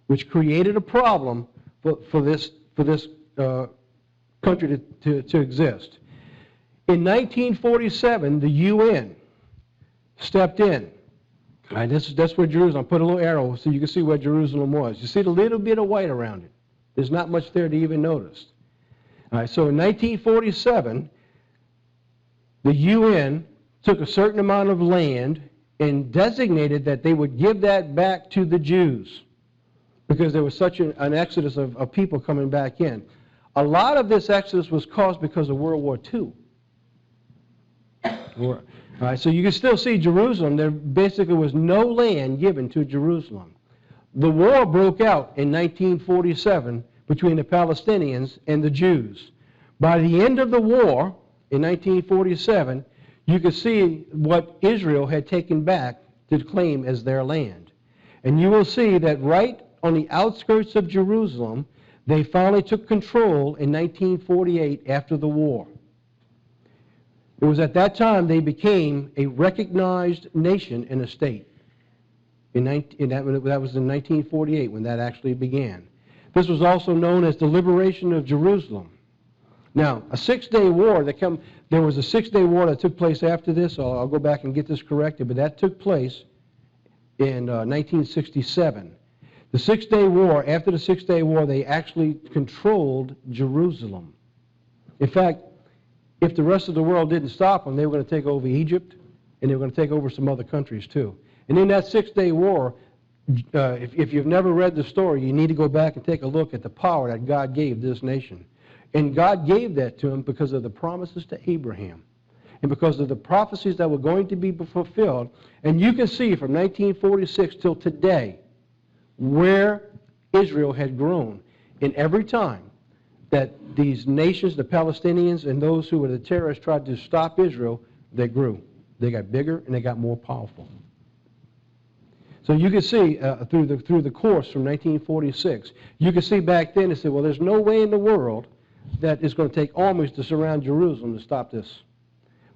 which created a problem for this country to exist. In 1947, the UN stepped in. All right, that's where Jerusalem, put a little arrow so you can see where Jerusalem was. You see the little bit of white around it. There's not much there to even notice. All right, so in 1947, the UN took a certain amount of land and designated that they would give that back to the Jews because there was such an exodus of people coming back in. A lot of this exodus was caused because of World War II. All right, so you can still see Jerusalem. There basically was no land given to Jerusalem. The war broke out in 1947 between the Palestinians and the Jews. By the end of the war, in 1947, you could see what Israel had taken back to claim as their land. And you will see that right on the outskirts of Jerusalem, they finally took control in 1948 after the war. It was at that time they became a recognized nation and a state. That was in 1948 when that actually began. This was also known as the liberation of Jerusalem. Now, a 6-day war there was a 6-day war that took place after this. So I'll go back and get this corrected, but that took place in 1967. The 6-day war, after the 6-day war, they actually controlled Jerusalem. In fact, if the rest of the world didn't stop them, they were going to take over Egypt, and they were going to take over some other countries too. And in that 6-day war, if you've never read the story, you need to go back and take a look at the power that God gave this nation. And God gave that to him because of the promises to Abraham and because of the prophecies that were going to be fulfilled. And you can see from 1946 till today where Israel had grown. And every time that these nations, the Palestinians and those who were the terrorists, tried to stop Israel, they grew. They got bigger and they got more powerful. So you can see through the course from 1946, you can see back then they said, well, there's no way in the world that it's going to take armies to surround Jerusalem to stop this.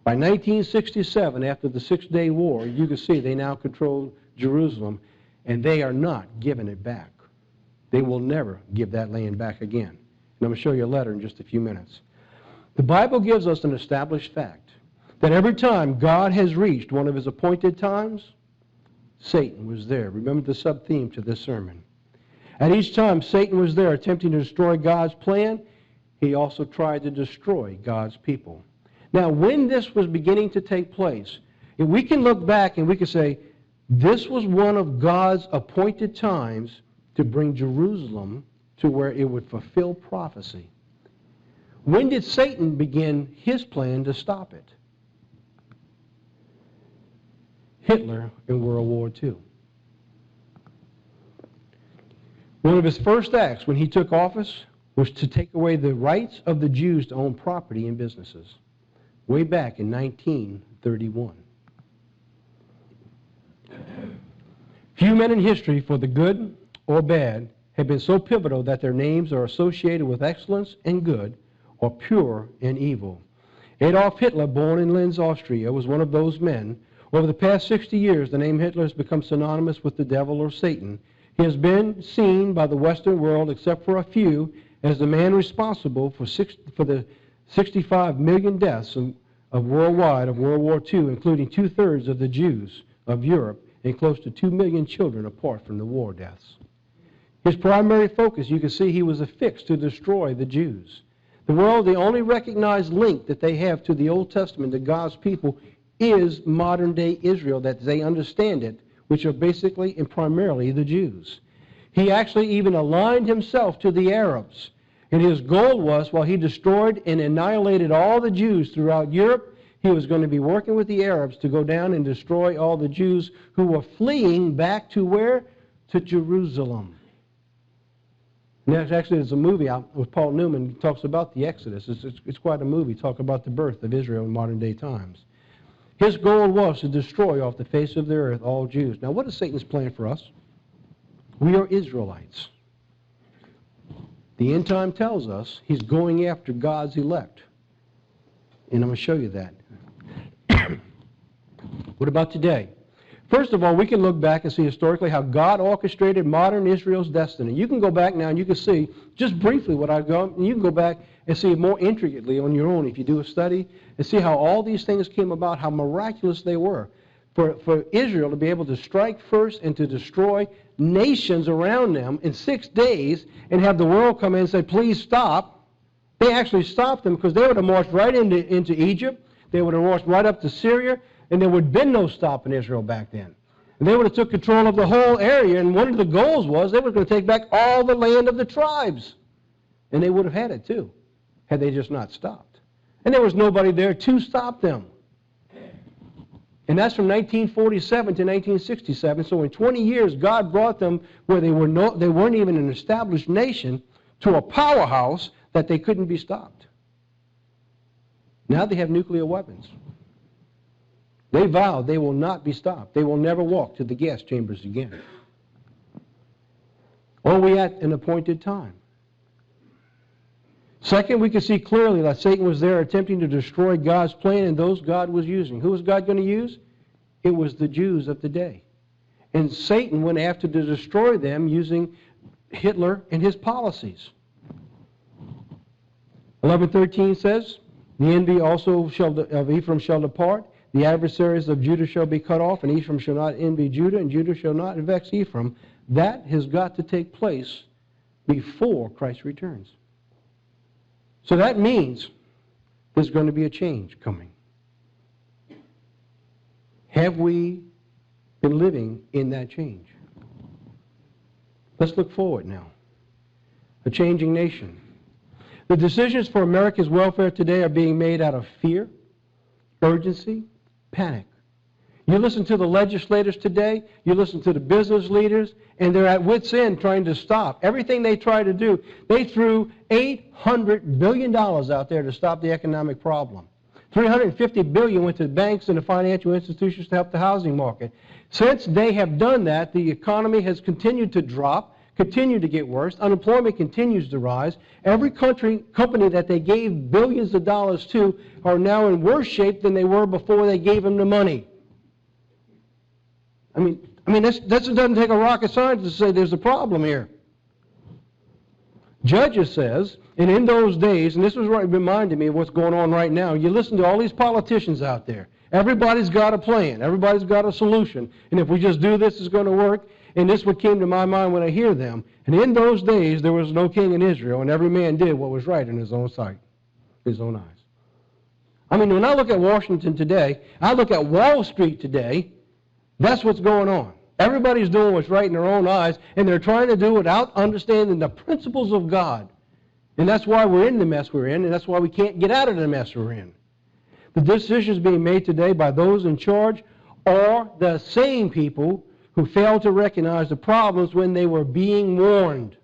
By 1967, after the 6-day war, you can see they now control Jerusalem, and they are not giving it back. They will never give that land back again. And I'm going to show you a letter in just a few minutes. The Bible gives us an established fact that every time God has reached one of his appointed times, Satan was there. Remember the sub-theme to this sermon. At each time Satan was there attempting to destroy God's plan, he also tried to destroy God's people. Now, when this was beginning to take place, if we can look back and we can say, this was one of God's appointed times to bring Jerusalem to where it would fulfill prophecy. When did Satan begin his plan to stop it? Hitler in World War II. One of his first acts when he took office was to take away the rights of the Jews to own property and businesses, way back in 1931. Few men in history, for the good or bad, have been so pivotal that their names are associated with excellence and good, or pure and evil. Adolf Hitler, born in Linz, Austria, was one of those men. Over the past 60 years, the name Hitler has become synonymous with the devil or Satan. He has been seen by the Western world, except for a few, as the man responsible for the 65 million deaths worldwide of World War II, including 2/3 of the Jews of Europe and close to 2 million children apart from the war deaths. His primary focus, you can see he was affixed to destroy the Jews. The world, the only recognized link that they have to the Old Testament, to God's people, is modern-day Israel, that they understand it, which are basically and primarily the Jews. He actually even aligned himself to the Arabs. And his goal was, while he destroyed and annihilated all the Jews throughout Europe, he was going to be working with the Arabs to go down and destroy all the Jews who were fleeing back to where? To Jerusalem. And there's a movie out with Paul Newman that talks about the Exodus. It's quite a movie, talk about the birth of Israel in modern-day times. His goal was to destroy off the face of the earth all Jews. Now, what is Satan's plan for us? We are Israelites. The end time tells us he's going after God's elect. And I'm going to show you that. What about today? First of all, we can look back and see historically how God orchestrated modern Israel's destiny. You can go back now and you can see, just briefly what I've gone, and you can go back and see more intricately on your own if you do a study, and see how all these things came about, how miraculous they were. For Israel to be able to strike first and to destroy nations around them in 6 days and have the world come in and say, please stop. They actually stopped them because they would have marched right into Egypt. They would have marched right up to Syria, and there would have been no stopping Israel back then. And they would have took control of the whole area, and one of the goals was they were going to take back all the land of the tribes. And they would have had it too, had they just not stopped. And there was nobody there to stop them. And that's from 1947 to 1967. So in 20 years, God brought them where they weren't even an established nation to a powerhouse that they couldn't be stopped. Now they have nuclear weapons. They vowed they will not be stopped. They will never walk to the gas chambers again. Only at an appointed time. Second, we can see clearly that Satan was there attempting to destroy God's plan and those God was using. Who was God going to use? It was the Jews of the day. And Satan went after to destroy them using Hitler and his policies. 11:13 says, the envy also of Ephraim shall depart. The adversaries of Judah shall be cut off, and Ephraim shall not envy Judah, and Judah shall not vex Ephraim. That has got to take place before Christ returns. So that means there's going to be a change coming. Have we been living in that change? Let's look forward now. A changing nation. The decisions for America's welfare today are being made out of fear, urgency, panic. You listen to the legislators today, you listen to the business leaders, and they're at wit's end trying to stop. Everything they try to do, they threw $800 billion out there to stop the economic problem. $350 billion went to banks and the financial institutions to help the housing market. Since they have done that, the economy has continued to drop, continued to get worse. Unemployment continues to rise. Every company that they gave billions of dollars to are now in worse shape than they were before they gave them the money. I mean, this doesn't take a rocket scientist to say there's a problem here. Judges says, and in those days, and this was right reminding me of what's going on right now, you listen to all these politicians out there. Everybody's got a plan. Everybody's got a solution. And if we just do this, it's going to work. And this is what came to my mind when I hear them. And in those days, there was no king in Israel, and every man did what was right in his own sight, his own eyes. I mean, when I look at Washington today, I look at Wall Street today, that's what's going on. Everybody's doing what's right in their own eyes, and they're trying to do it without understanding the principles of God. And that's why we're in the mess we're in, and that's why we can't get out of the mess we're in. The decisions being made today by those in charge are the same people who failed to recognize the problems when they were being warned.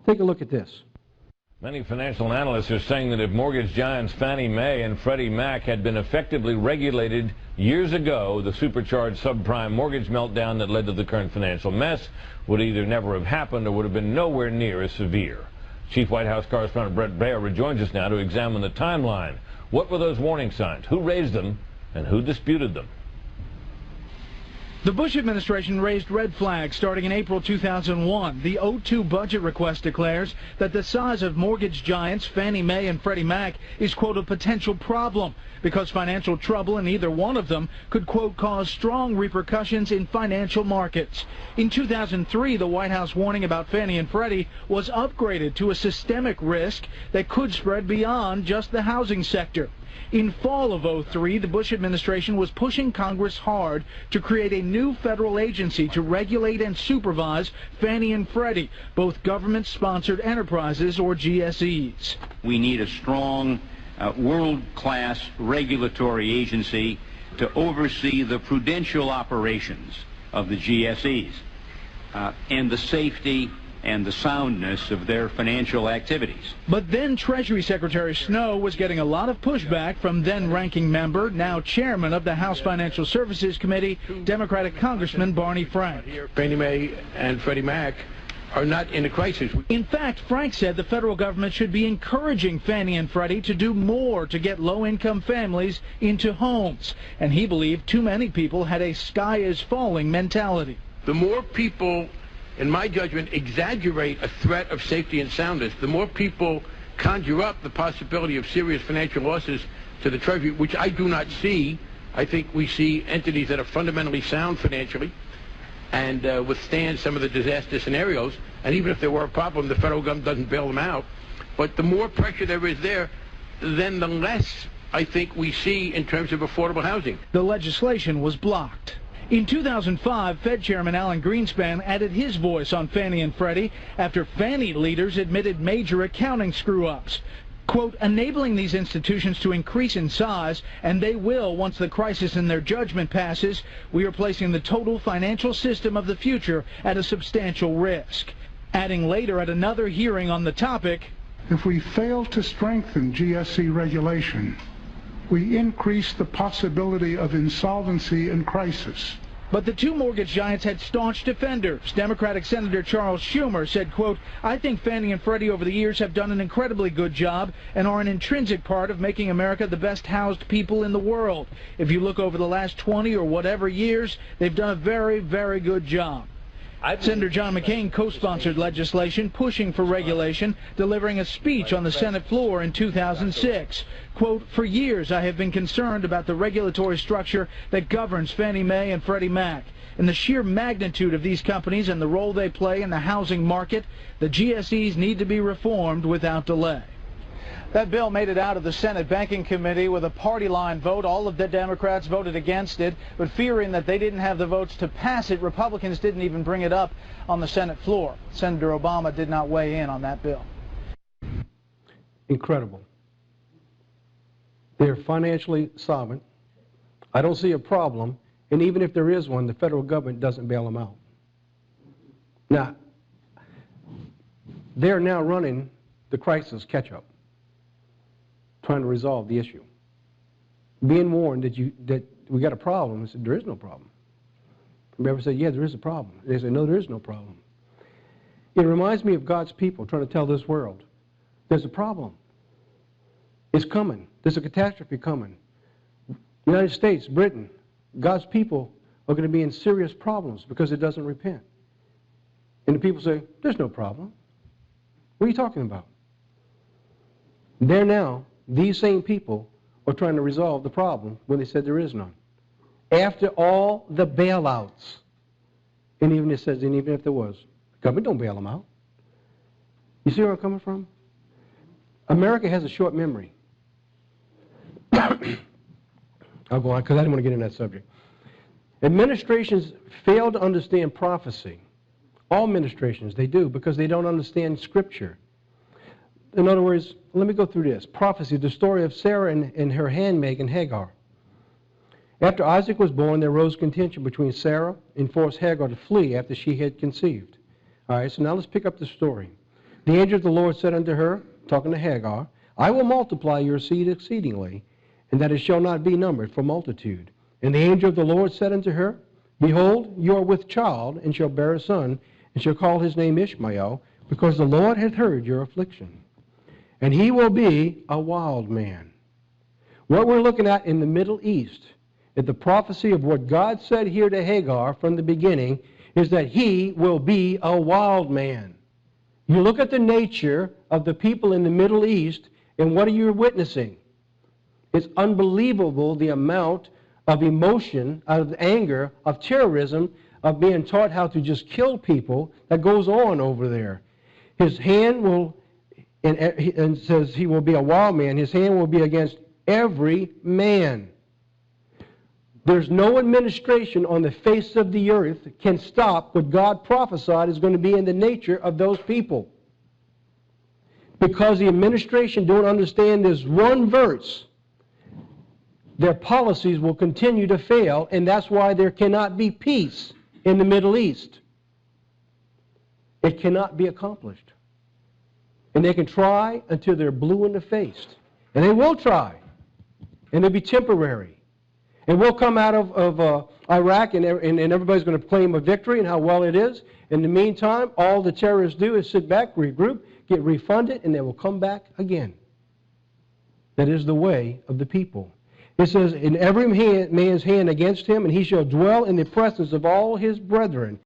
Take a look at this. Many financial analysts are saying that if mortgage giants Fannie Mae and Freddie Mac had been effectively regulated years ago, the supercharged subprime mortgage meltdown that led to the current financial mess would either never have happened or would have been nowhere near as severe. Chief White House correspondent Brett Baer rejoins us now to examine the timeline. What were those warning signs? Who raised them and who disputed them? The Bush administration raised red flags starting in April 2001. The 2002 budget request declares that the size of mortgage giants Fannie Mae and Freddie Mac is, quote, a potential problem because financial trouble in either one of them could, quote, cause strong repercussions in financial markets. In 2003, the White House warning about Fannie and Freddie was upgraded to a systemic risk that could spread beyond just the housing sector. In fall of 2003, the Bush administration was pushing Congress hard to create a new federal agency to regulate and supervise Fannie and Freddie, both government-sponsored enterprises or GSEs. We need a strong, world-class regulatory agency to oversee the prudential operations of the GSEs and the safety and the soundness of their financial activities. But then Treasury Secretary Snow was getting a lot of pushback from then-ranking member, now chairman of the House Financial Services Committee, Democratic Congressman Barney Frank. Fannie Mae and Freddie Mac are not in a crisis. In fact, Frank said the federal government should be encouraging Fannie and Freddie to do more to get low-income families into homes. And he believed too many people had a sky-is-falling mentality. The more people, in my judgment, exaggerate a threat of safety and soundness, the more people conjure up the possibility of serious financial losses to the Treasury, which I do not see. I think we see entities that are fundamentally sound financially and withstand some of the disaster scenarios. And even if there were a problem, the federal government doesn't bail them out. But the more pressure there is there, then the less I think we see in terms of affordable housing. The legislation was blocked. In 2005, Fed Chairman Alan Greenspan added his voice on Fannie and Freddie after Fannie leaders admitted major accounting screw-ups. Quote, enabling these institutions to increase in size, and they will once the crisis in their judgment passes, we are placing the total financial system of the future at a substantial risk. Adding later at another hearing on the topic, if we fail to strengthen GSE regulation, we increase the possibility of insolvency and crisis. But the two mortgage giants had staunch defenders. Democratic Senator Charles Schumer said, quote, I think Fannie and Freddie over the years have done an incredibly good job and are an intrinsic part of making America the best housed people in the world. If you look over the last 20 or whatever years, they've done a very, very good job. Senator John McCain co-sponsored legislation pushing for regulation, delivering a speech on the Senate floor in 2006. Quote, for years I have been concerned about the regulatory structure that governs Fannie Mae and Freddie Mac. In the sheer magnitude of these companies and the role they play in the housing market, the GSEs need to be reformed without delay. That bill made it out of the Senate Banking Committee with a party line vote. All of the Democrats voted against it, but fearing that they didn't have the votes to pass it, Republicans didn't even bring it up on the Senate floor. Senator Obama did not weigh in on that bill. Incredible. They're financially solvent. I don't see a problem, and even if there is one, the federal government doesn't bail them out. Now, they're now running the crisis catch-up, trying to resolve the issue. Being warned that we got a problem, I said, there is no problem. Remember, said, yeah, there is a problem. They said, no, there is no problem. It reminds me of God's people trying to tell this world, there's a problem. It's coming. There's a catastrophe coming. United States, Britain, God's people are going to be in serious problems because it doesn't repent. And the people say, there's no problem. What are you talking about? They're now, these same people are trying to resolve the problem when they said there is none. After all the bailouts, and even it says, and even if there was, the government don't bail them out. You see where I'm coming from? America has a short memory. I'll go on because I didn't want to get into that subject. Administrations fail to understand prophecy. All administrations, they do, because they don't understand Scripture. In other words, let me go through this. Prophecy, the story of Sarah and her handmaiden Hagar. After Isaac was born, there arose contention between Sarah and forced Hagar to flee after she had conceived. All right, so now let's pick up the story. The angel of the Lord said unto her, talking to Hagar, I will multiply your seed exceedingly, and that it shall not be numbered for multitude. And the angel of the Lord said unto her, Behold, you are with child, and shall bear a son, and shall call his name Ishmael, because the Lord hath heard your affliction. And he will be a wild man. What we're looking at in the Middle East, at the prophecy of what God said here to Hagar from the beginning, is that he will be a wild man. You look at the nature of the people in the Middle East, and what are you witnessing? It's unbelievable the amount of emotion, of anger, of terrorism, of being taught how to just kill people that goes on over there. His hand will, and says he will be a wild man, his hand will be against every man. There's no administration on the face of the earth can stop what God prophesied is going to be in the nature of those people. Because the administration don't understand this one verse, their policies will continue to fail, and that's why there cannot be peace in the Middle East. It cannot be accomplished. And they can try until they're blue in the face. And they will try. And they'll be temporary. And we'll come out of Iraq, and everybody's going to claim a victory and how well it is. In the meantime, all the terrorists do is sit back, regroup, get refunded, and they will come back again. That is the way of the people. It says, in every man's hand against him, and he shall dwell in the presence of all his brethren.